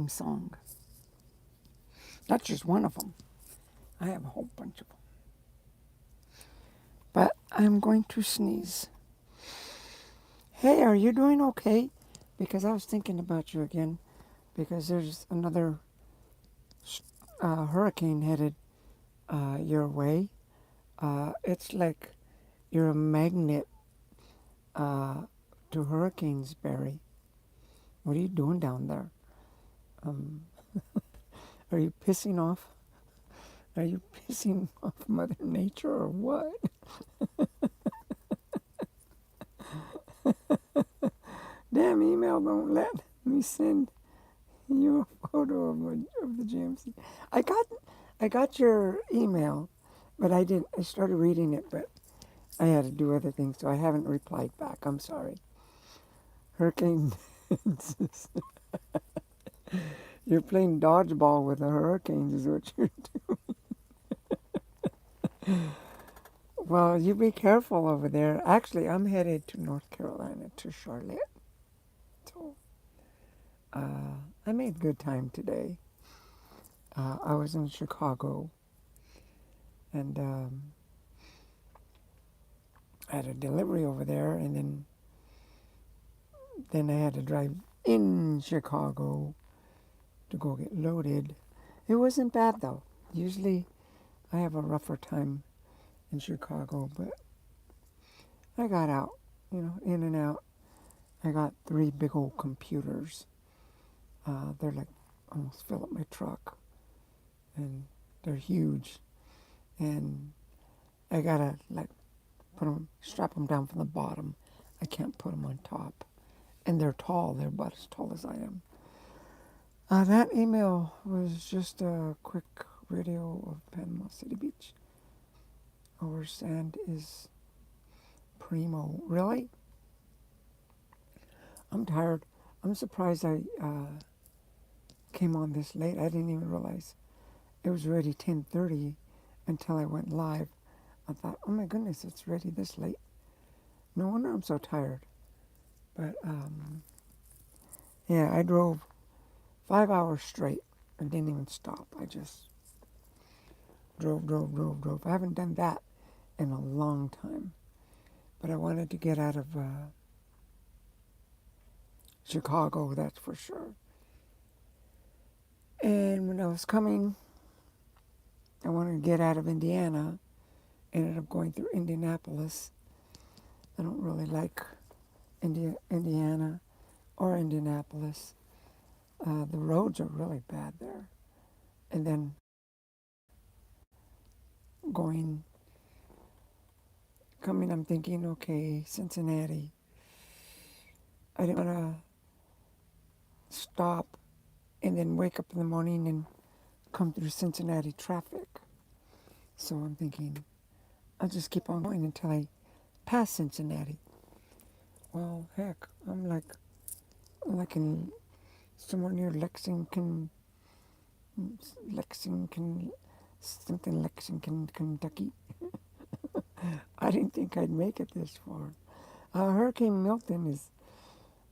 theme song. That's just one of them. I have a whole bunch of them. But I'm going to sneeze. Hey, are you doing okay? Because I was thinking about you again. Because there's another hurricane headed your way. It's like you're a magnet to hurricanes, Barry. What are you doing down there? Um, are you pissing off? Are you pissing off Mother Nature or what? Damn email don't let me send you a photo of the GMC. I got I got your email, but I didn't. I started reading it, but I had to do other things, so I haven't replied back. I'm sorry. Hurricane. You're playing dodgeball with the hurricanes, is what you're doing. Well, you be careful over there. Actually, I'm headed to North Carolina, to Charlotte. So I made good time today. I was in Chicago, and I had a delivery over there, and then I had to drive in Chicago to go get loaded. It wasn't bad though. Usually I have a rougher time in Chicago, but I got out, in and out. I got 3 big old computers. They're like almost fill up my truck, and they're huge. And I gotta like strap them down from the bottom. I can't put them on top. And they're tall. They're about as tall as I am. That email was just a quick video of Panama City Beach. Our sand is primo. Really? I'm tired. I'm surprised I came on this late. I didn't even realize it was already 10:30 until I went live. I thought, oh my goodness, it's already this late. No wonder I'm so tired. But yeah, I drove 5 hours straight. I didn't even stop. I just drove. I haven't done that in a long time. But I wanted to get out of Chicago, that's for sure. And when I was coming, I wanted to get out of Indiana. Ended up going through Indianapolis. I don't really like Indiana or Indianapolis. The roads are really bad there. And then coming, I'm thinking, okay, Cincinnati. I didn't want to stop and then wake up in the morning and come through Cincinnati traffic. So I'm thinking, I'll just keep on going until I pass Cincinnati. Well, heck, I'm like in somewhere near Lexington, Kentucky. I didn't think I'd make it this far. Hurricane Milton is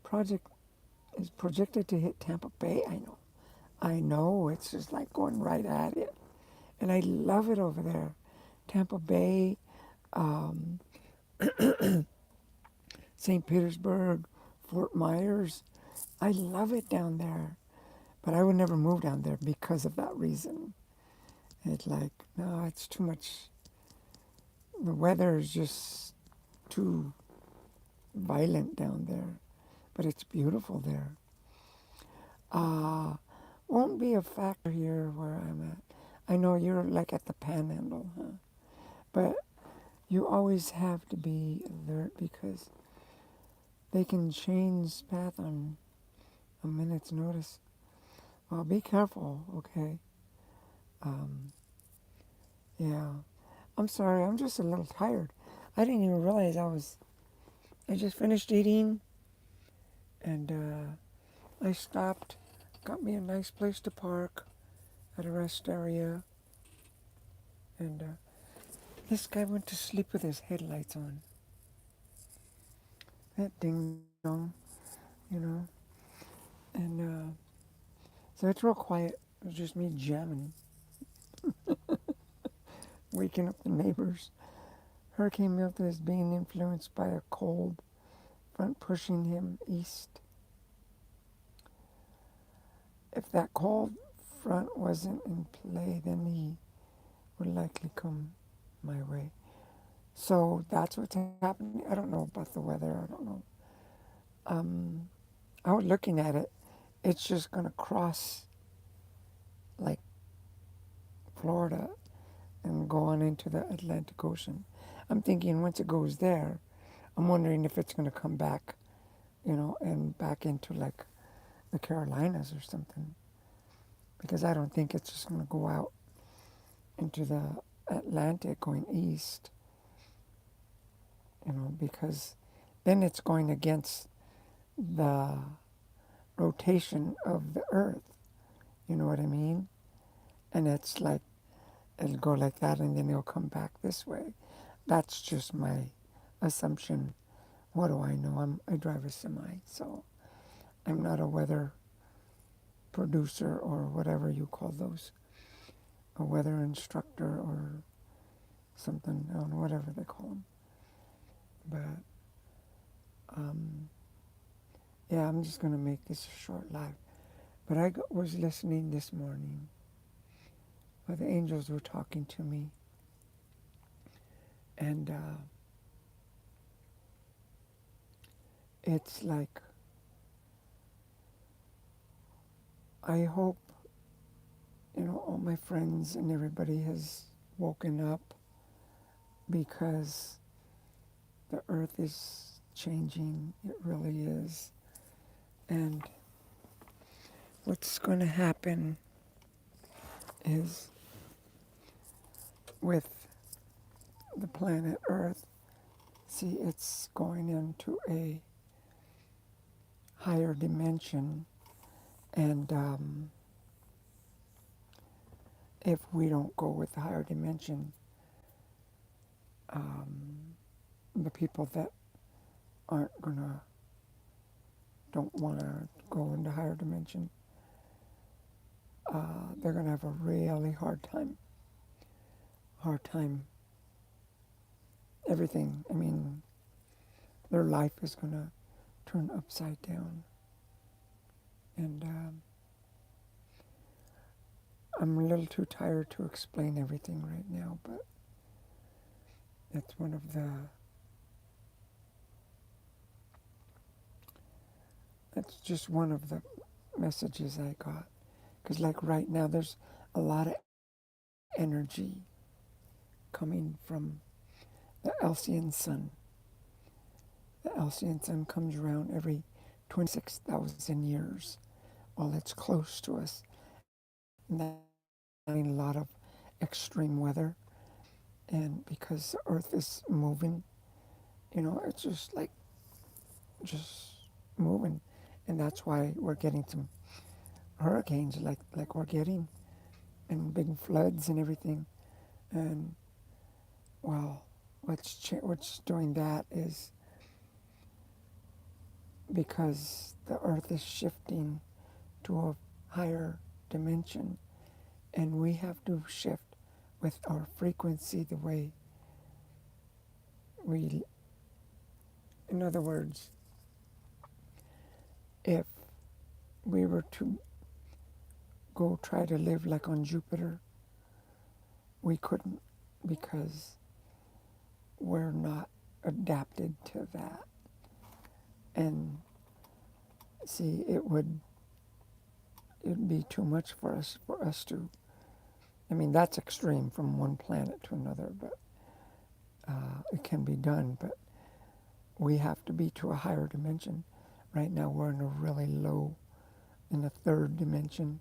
projected to hit Tampa Bay. I know. It's just like going right at it, and I love it over there. Tampa Bay, um, St. Petersburg, Fort Myers. I love it down there, but I would never move down there because of that reason. It's like, no, it's too much. The weather is just too violent down there, but it's beautiful there. Won't be a factor here where I'm at. I know you're like at the panhandle, huh? But you always have to be alert because they can change path on a minute's notice. Well, be careful, okay? Um, yeah. I'm sorry, I'm just a little tired. I didn't even realize I just finished eating and I stopped, got me a nice place to park at a rest area, and this guy went to sleep with his headlights on. That ding dong, you know. And So it's real quiet. It was just me jamming, waking up the neighbors. Hurricane Milton is being influenced by a cold front pushing him east. If that cold front wasn't in play, then he would likely come my way. So that's what's happening. I don't know about the weather. I don't know. Um, I was looking at it. It's just going to cross like Florida and go on into the Atlantic Ocean. I'm thinking once it goes there, I'm wondering if it's going to come back, and back into like the Carolinas or something. Because I don't think it's just going to go out into the Atlantic going east, because then it's going against the rotation of the earth. You know what I mean? And it's like it'll go like that and then it'll come back this way. That's just my assumption. What do I know? I drive a semi, so I'm not a weather producer or whatever you call those, a weather instructor or something, I don't know, whatever they call them. But um, yeah, I'm just going to make this a short live. But was listening this morning while the angels were talking to me. And it's like, I hope, all my friends and everybody has woken up because the earth is changing. It really is. And what's going to happen is with the planet Earth, see, it's going into a higher dimension. And if we don't go with the higher dimension, um, the people that aren't gonna, don't want to go into higher dimension, they're gonna have a really hard time. Hard time. Everything. I mean, their life is gonna turn upside down. And I'm a little too tired to explain everything right now, but that's just one of the messages I got. Because like right now, there's a lot of energy coming from the Alcyon sun. The Alcyon sun comes around every 26,000 years while it's close to us. And that's a lot of extreme weather. And because the earth is moving, it's just moving. And that's why we're getting some hurricanes like we're getting, and big floods and everything. And well, what's doing that is because the earth is shifting to a higher dimension, and we have to shift with our frequency the way we, in other words, if we were to go try to live like on Jupiter, we couldn't, because we're not adapted to that. And see, it'd be too much for us to, I mean, that's extreme from one planet to another, but it can be done. But we have to be to a higher dimension. Right now we're in a really low, in the third dimension.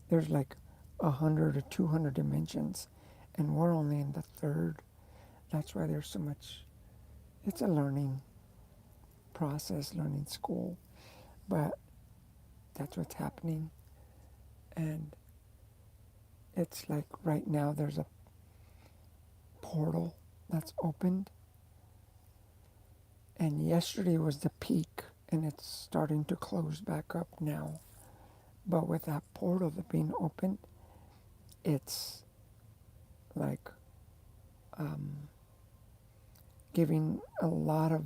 There's like 100 or 200 dimensions, and we're only in the third. That's why there's so much, it's a learning process, learning school, but that's what's happening. And it's like right now there's a portal that's opened, and yesterday was the peak, and it's starting to close back up now. But with that portal that being opened, it's like um, giving a lot of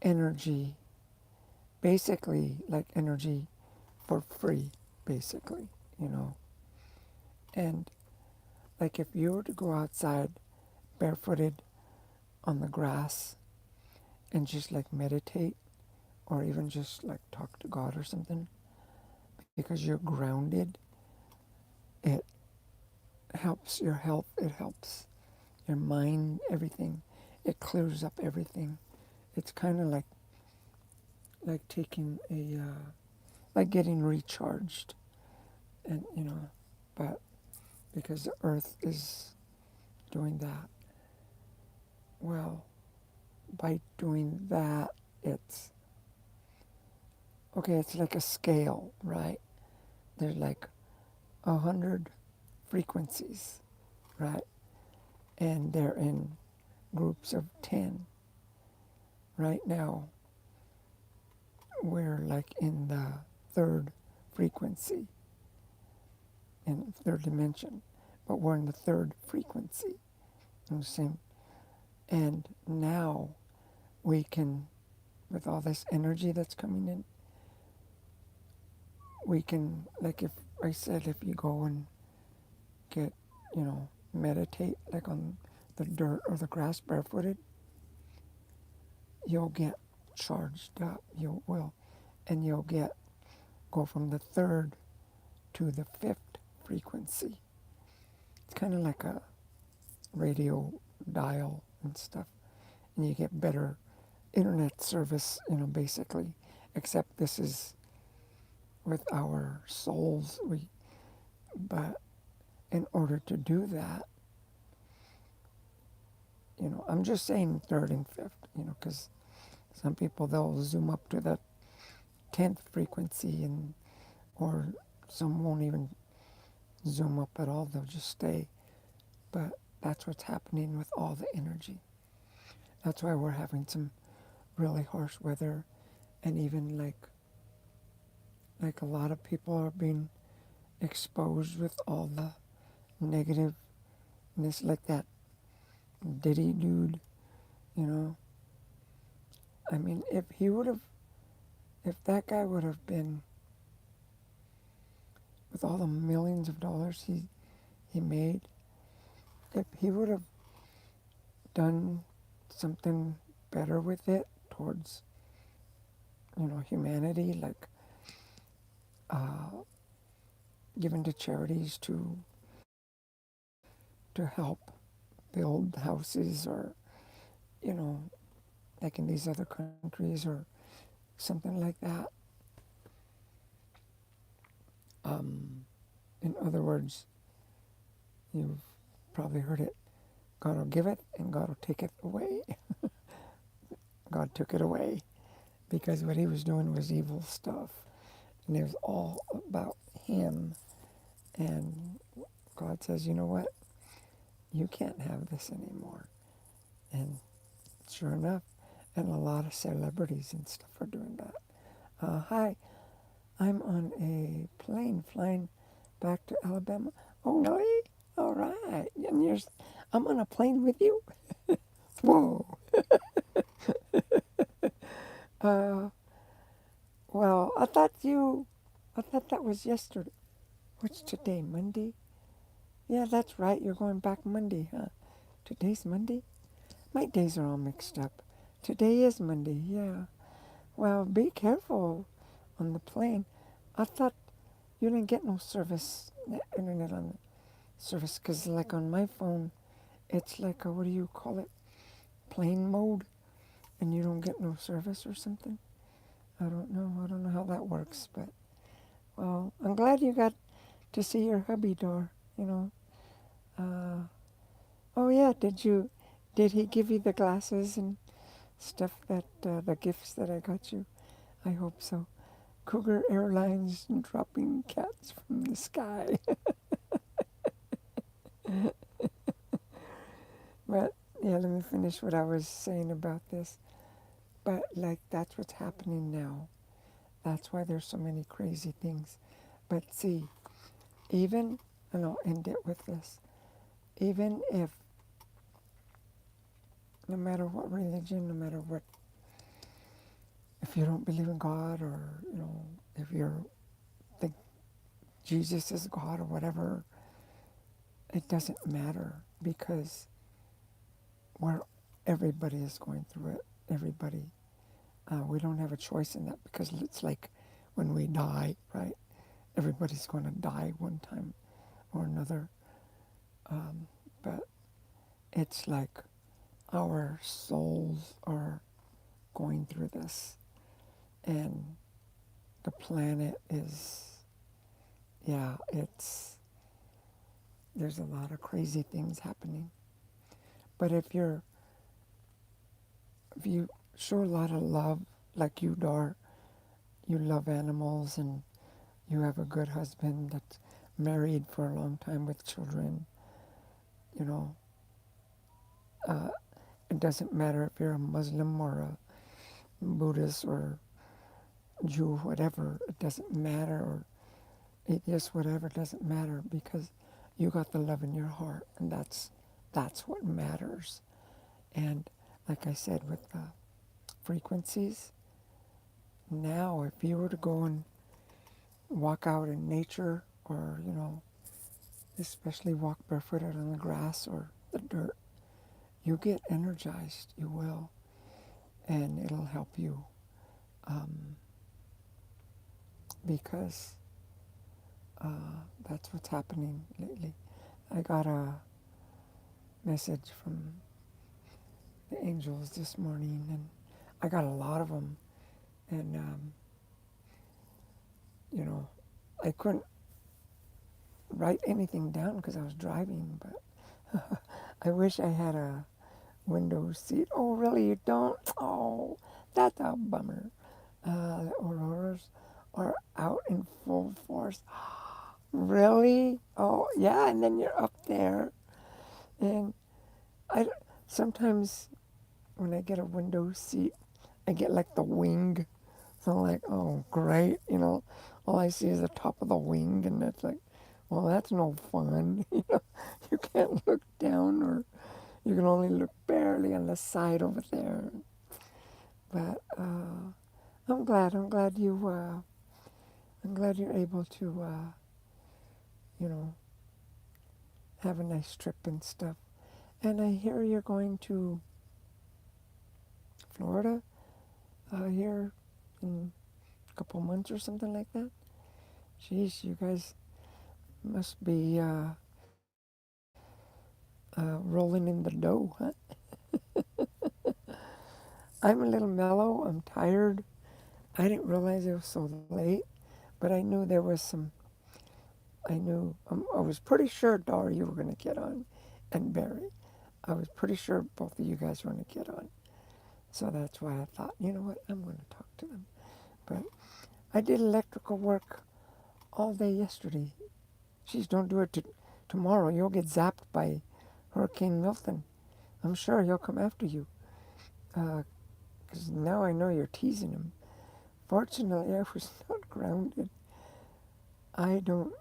energy, basically like energy for free, basically, you know. And like if you were to go outside barefooted on the grass and just like meditate or even just like talk to God or something, because you're grounded, it helps your health, it helps your mind, everything. It clears up everything. It's kind of like taking a like getting recharged, and you know, but because the earth is doing that, well, by doing that, it's okay. It's like a scale, right? There's like 100 frequencies, right? And they're in groups of 10. Right now, we're like in the third frequency, in third dimension, but we're in the third frequency. You know, same. And now we can, with all this energy that's coming in, we can, like if I said, if you go and get, you know, meditate like on the dirt or the grass barefooted, you'll get charged up. You will. And you'll go from the third to the fifth frequency. It's kind of like a radio dial and stuff. And you get better internet service, you know, basically. Except this is with our souls. But in order to do that, you know, I'm just saying third and fifth, you know, because some people they'll zoom up to the 10th frequency, and or some won't even zoom up at all. They'll just stay. But that's what's happening with all the energy. That's why we're having some really harsh weather, and even like a lot of people are being exposed with all the negativeness, like that Diddy dude, you know. I mean, if that guy would have been, with all the millions of dollars he made, if he would have done something better with it towards, you know, humanity, like uh, given to charities to help build houses, or you know, like in these other countries or something like that. Um, in other words, you've probably heard it: God will give it and God will take it away. God took it away because what he was doing was evil stuff, and it was all about him. And God says, you know what? You can't have this anymore. And sure enough, and a lot of celebrities and stuff are doing that. Hi, I'm on a plane flying back to Alabama. Oh, really? All right. And I'm on a plane with you? Whoa. Uh, well, I thought that was yesterday. What's today, Monday? Yeah, that's right. You're going back Monday, huh? Today's Monday? My days are all mixed up. Today is Monday, yeah. Well, be careful on the plane. I thought you didn't get no service, internet on the service, because like on my phone, it's like a, what do you call it? Plane mode, and you don't get no service or something. I don't know. I don't know how that works, but well, I'm glad you got to see your hubby door, you know. Uh, oh yeah, did he give you the glasses and stuff that, the gifts that I got you? I hope so. Cougar Airlines dropping cats from the sky. But yeah, let me finish what I was saying about this. But like that's what's happening now. That's why there's so many crazy things. But see, even, and I'll end it with this, even if, no matter what religion, no matter what, if you don't believe in God, or, if you think Jesus is God or whatever, it doesn't matter, because we're, everybody is going through it. Everybody. We don't have a choice in that, because it's like when we die, right? Everybody's going to die one time or another. But it's like our souls are going through this. And the planet is, yeah, there's a lot of crazy things happening. But if you show a lot of love, like you, Dar, you love animals, and you have a good husband that's married for a long time with children, you know, uh, it doesn't matter if you're a Muslim or a Buddhist or Jew, whatever, it doesn't matter, or atheist, whatever, it doesn't matter, because you got the love in your heart, and that's what matters. And like I said, with the frequencies, now if you were to go and walk out in nature, or, especially walk barefoot out on the grass or the dirt, you get energized, you will, and it'll help you, because that's what's happening lately. I got a message from the angels this morning, and I got a lot of them, and I couldn't write anything down because I was driving, but I wish I had a window seat. Oh, really? You don't? Oh, that's a bummer. The auroras are out in full force. Really? Oh, yeah, and then you're up there. And I sometimes when I get a window seat, I get like the wing. So I'm like, oh, great, all I see is the top of the wing, and it's like, well, that's no fun. You can't look down, or you can only look barely on the side over there. But I'm glad you're able to, you know, have a nice trip and stuff. And I hear you're going to Florida here in a couple months or something like that. Jeez, you guys must be rolling in the dough, huh? I'm a little mellow. I'm tired. I didn't realize it was so late, but I knew there was some. I was pretty sure, Dara, you were going to get on, and Barry. I was pretty sure both of you guys were going to get on. So that's why I thought, you know what, I'm going to talk to them. But I did electrical work all day yesterday. Geez, don't do it tomorrow. You'll get zapped by Hurricane Milton. I'm sure he'll come after you. Because now I know you're teasing him. Fortunately, I was not grounded. I don't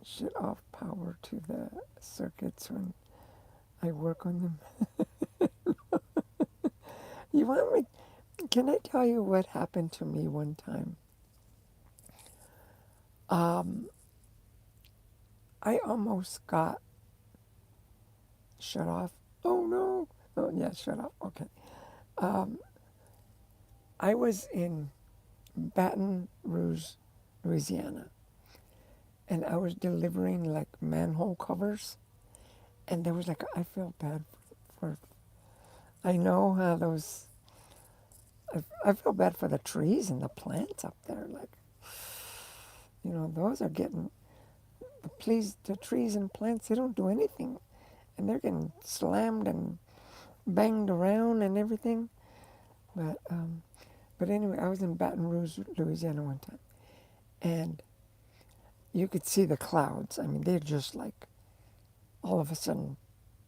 shut off power to the circuits when I work on them. You want me? Can I tell you what happened to me one time? Um, I almost got shut off. Oh no! Oh yeah, shut off. Okay. Um, I was in Baton Rouge, Louisiana, and I was delivering like manhole covers, and there was like I feel bad for I know how those. I feel bad for the trees and the plants up there. Like, those are getting. Please, the trees and plants, they don't do anything. And they're getting slammed and banged around and everything. But anyway, I was in Baton Rouge, Louisiana one time. And you could see the clouds. I mean, they're just like all of a sudden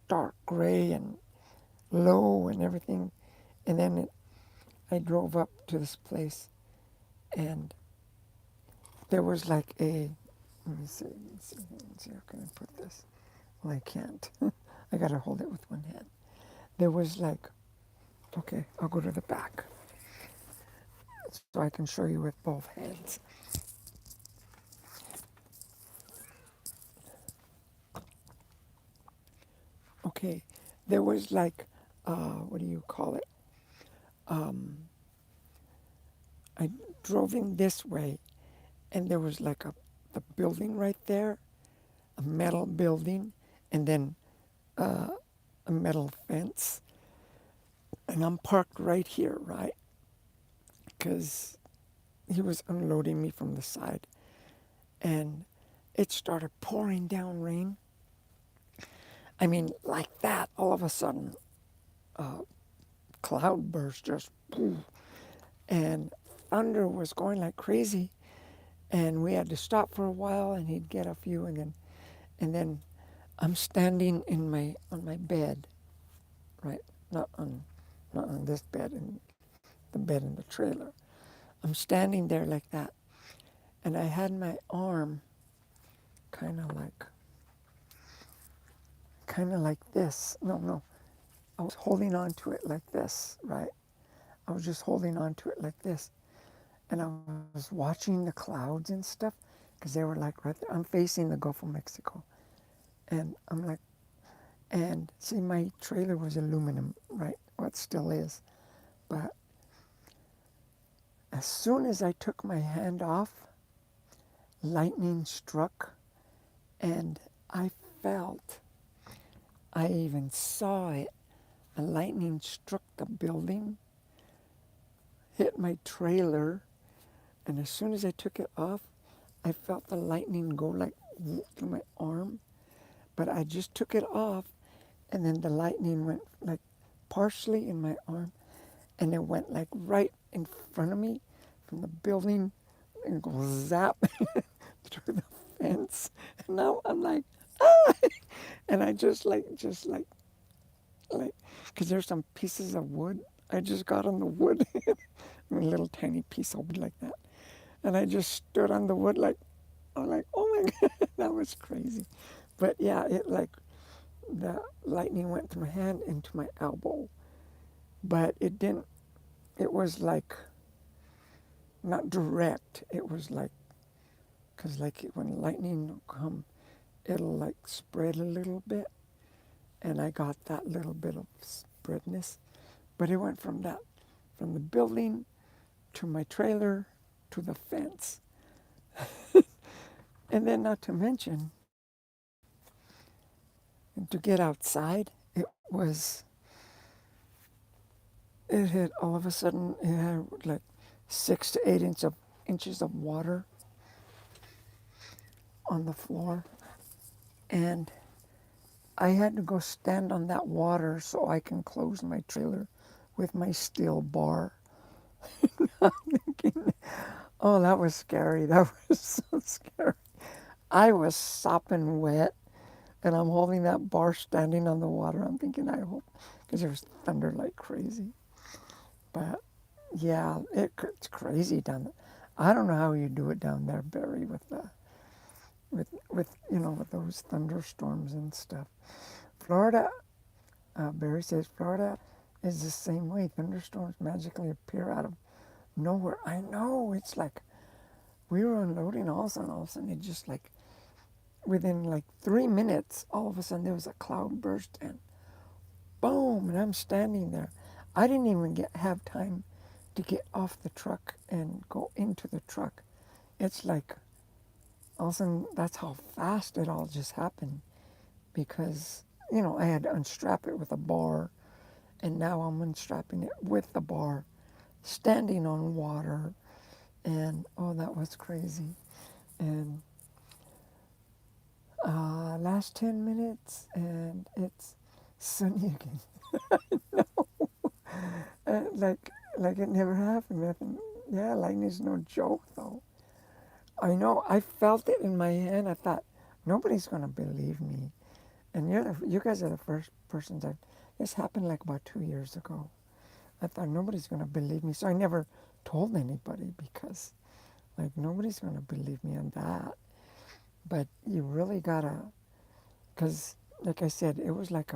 dark gray and low and everything. And then I drove up to this place, and there was like a, let me see, how can I put this? Well, I can't. I gotta hold it with one hand. There was like, okay, I'll go to the back so I can show you with both hands. Okay, there was like, what do you call it? Um, I drove in this way, and there was like the building right there, a metal building, and then uh, a metal fence. And I'm parked right here, right? Because he was unloading me from the side. And it started pouring down rain. I mean, like that, all of a sudden, uh, cloud burst just, boom, and thunder was going like crazy. And we had to stop for a while, and he'd get a few, and then I'm standing in my on my bed, right? Not on not on this bed, in the bed in the trailer. I'm standing there like that, and I had my arm kind of like this. No, no, I was holding on to it like this, right? I was just holding on to it like this, and I was watching the clouds and stuff because they were like right there. I'm facing the Gulf of Mexico, and I'm like, and see, my trailer was aluminum, right? Well, it still is, but as soon as I took my hand off, lightning struck, and I felt, I even saw it. A lightning struck the building, hit my trailer, and as soon as I took it off, I felt the lightning go like through my arm. But I just took it off, and then the lightning went like partially in my arm, and it went like right in front of me from the building and go zap through the fence. And now I'm like, ah! And I like, because there's some pieces of wood. I just got on the wood, a little tiny piece of wood like that. And I just stood on the wood like, I'm like, oh my God, that was crazy. But yeah, it like, the lightning went through my hand into my elbow. But it didn't, it was like, not direct. It was like, because like when lightning will come, it'll like spread a little bit. And I got that little bit of spreadness. But it went from that, from the building to my trailer to the fence. And then, not to mention, to get outside, it had all of a sudden, it had like 6 to 8 inches of water on the floor. And I had to go stand on that water so I can close my trailer with my steel bar. I'm thinking, oh, that was scary. That was so scary. I was sopping wet, and I'm holding that bar standing on the water. I'm thinking, I hope, because there was thunder like crazy. But yeah, it's crazy down there. I don't know how you do it down there, Barry, with with those thunderstorms and stuff. Florida, Barry says Florida is the same way. Thunderstorms magically appear out of nowhere. I know, it's like we were unloading all of a sudden it just like within like 3 minutes, all of a sudden there was a cloud burst and boom, and I'm standing there. I didn't even have time to get off the truck and go into the truck. It's like all of a sudden that's how fast it all just happened because I had to unstrap it with a bar, and now I'm unstrapping it with the bar, standing on water, and oh, that was crazy. And last 10 minutes, and it's sunny again. Like it never happened. Nothing. Yeah, lightning's no joke, though. I know. I felt it in my hand. I thought nobody's gonna believe me, and you guys are the first persons that this happened like about 2 years ago. I thought nobody's gonna believe me, so I never told anybody because Like, nobody's going to believe me on that. But you really gotta, because, like I said, it was like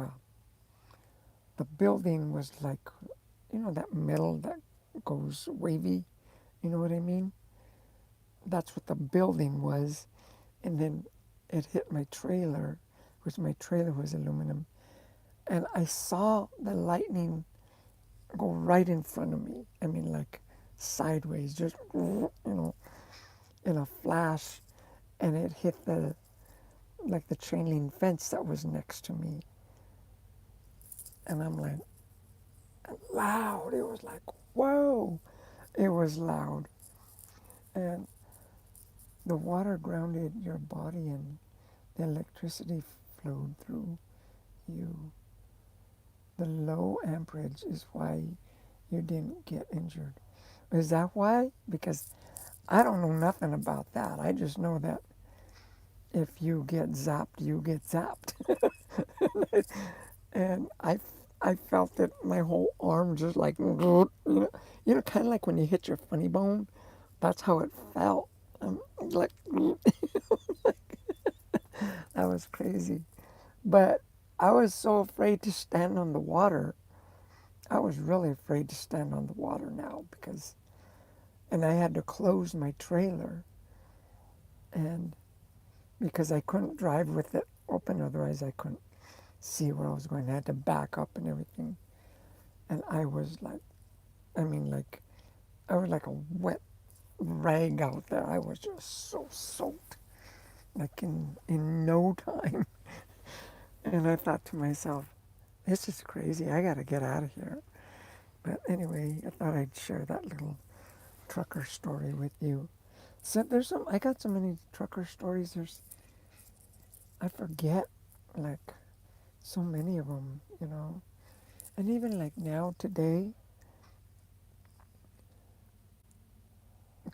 the building was like, that metal that goes wavy. You know what I mean? That's what the building was. And then it hit my trailer, which my trailer was aluminum. And I saw the lightning go right in front of me. I mean, like sideways, just, in a flash. And it hit the chain link fence that was next to me. And I'm like, loud. It was like, whoa. It was loud. And the water grounded your body and the electricity flowed through you. The low amperage is why you didn't get injured. Is that why? Because I don't know nothing about that. I just know that if you get zapped, you get zapped. And I felt that my whole arm just like, kind of like when you hit your funny bone. That's how it felt. Like, that was crazy. But I was so afraid to stand on the water. I was really afraid to stand on the water now and I had to close my trailer, and because I couldn't drive with it open, otherwise I couldn't see where I was going. I had to back up and everything. And I was like, I was like a wet rag out there. I was just so soaked, like in no time. And I thought to myself, this is crazy. I got to get out of here. But anyway, I thought I'd share that little trucker story with you. So I got so many trucker stories. I forget, like, so many of them. And even like now, today,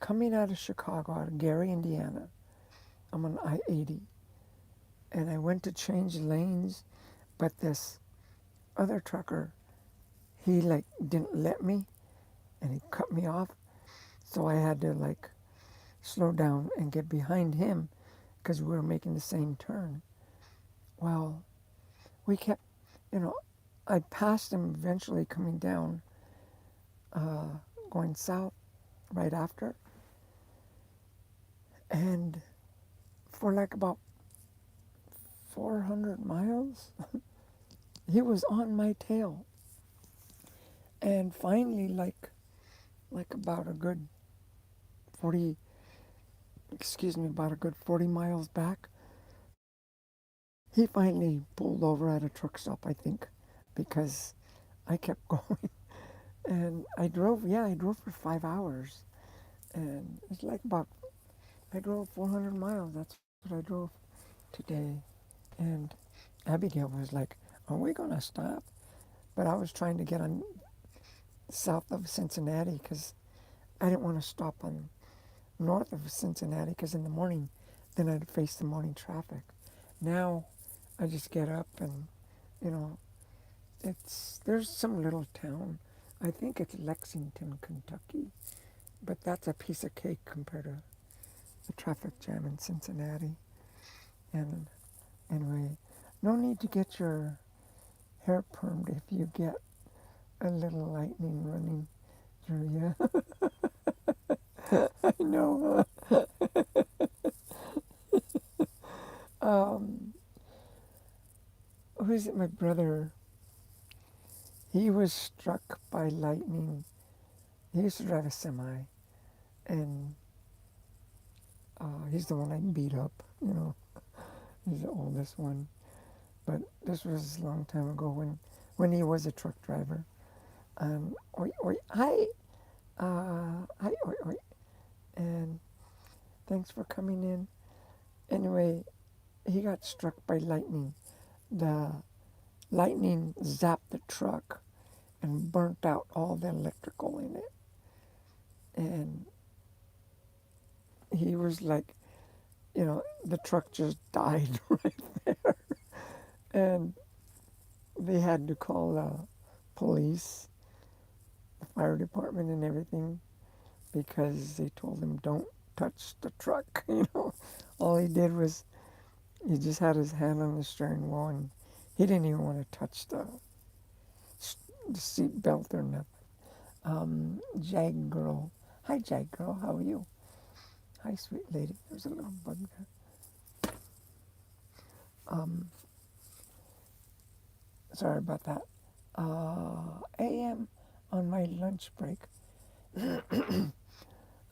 coming out of Chicago, out of Gary, Indiana, I'm on I-80. And I went to change lanes, but this other trucker, he like didn't let me and he cut me off. So I had to like slow down and get behind him because we were making the same turn. Well, we kept, you know, I passed him eventually coming down, uh, going south right after. And for like about 400 miles, he was on my tail. And finally, like about a good 40, about a good 40 miles back, he finally pulled over at a truck stop, I think, because I kept going. And I drove for 5 hours. And it's like I drove 400 miles. That's what I drove today. And Abigail was like, are we going to stop? But I was trying to get on south of Cincinnati because I didn't want to stop on north of Cincinnati because in the morning, then I'd face the morning traffic. Now I just get up and, you know, there's some little town. I think it's Lexington, Kentucky, but that's a piece of cake compared to the traffic jam in Cincinnati. And anyway, no need to get your hair permed if you get a little lightning running through you. I know. Um, who is it? My brother. He was struck by lightning. He used to drive a semi, and he's the one I beat up. He's the oldest one. But this was a long time ago when he was a truck driver. Oi, oi, hi, hi, oi, oi, and thanks for coming in. Anyway, he got struck by lightning. The lightning zapped the truck and burnt out all the electrical in it. And he was like, the truck just died right there. And they had to call the police, the fire department, and everything because they told him don't touch the truck. All he did was he just had his hand on the steering wheel, and he didn't even want to touch the seat belt or nothing. Jag girl. Hi, Jag girl. How are you? Hi, sweet lady. There's a little bug there. Um, Sorry about that. AM on my lunch break.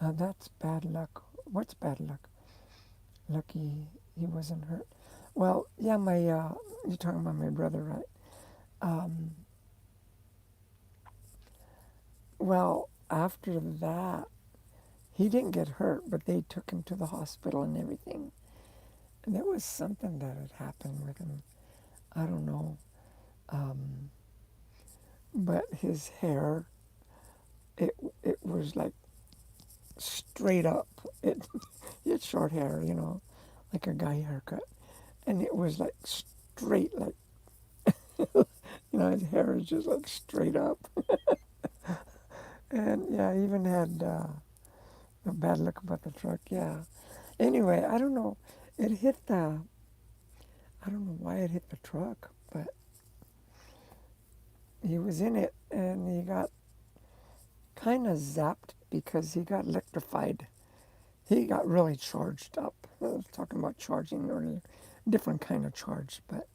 That's bad luck. What's bad luck? Lucky he wasn't hurt. Well, yeah, you're talking about my brother, right? Um, well, after that, he didn't get hurt, but they took him to the hospital and everything. And there was something that had happened with him. I don't know. Um, but his hair, it it was like straight up. He had short hair, like a guy haircut, and it was like straight, like his hair is just like straight up. And yeah, I even had a bad look about the truck. Yeah. Anyway, I don't know. It hit the. I don't know why it hit the truck, but he was in it and he got kind of zapped because he got electrified. He got really charged up. I was talking about charging earlier, different kind of charge, but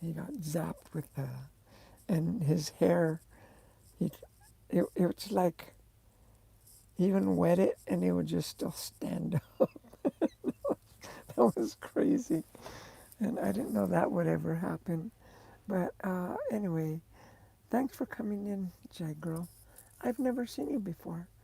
he got zapped with and his hair. He, it was like even wet it and it would just still stand up. That was crazy, and I didn't know that would ever happen. But anyway, thanks for coming in, Jay girl. I've never seen you before.